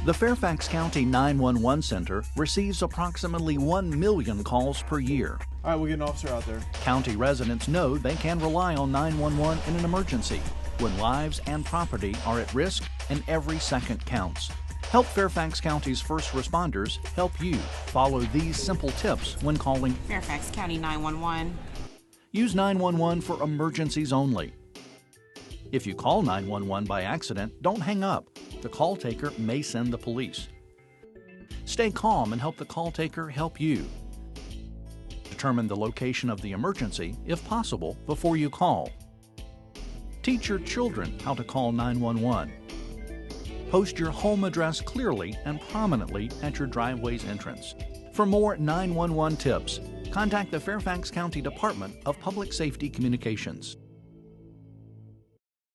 The Fairfax County 911 Center receives approximately 1 million calls per year. All right, we'll get an officer out there. County residents know they can rely on 911 in an emergency when lives and property are at risk and every second counts. Help Fairfax County's first responders help you. Follow these simple tips when calling Fairfax County 911. Use 911 for emergencies only. If you call 911 by accident, don't hang up. The call taker may send the police. Stay calm and help the call taker help you. Determine the location of the emergency, if possible, before you call. Teach your children how to call 911. Post your home address clearly and prominently at your driveway's entrance. For more 911 tips, contact the Fairfax County Department of Public Safety Communications.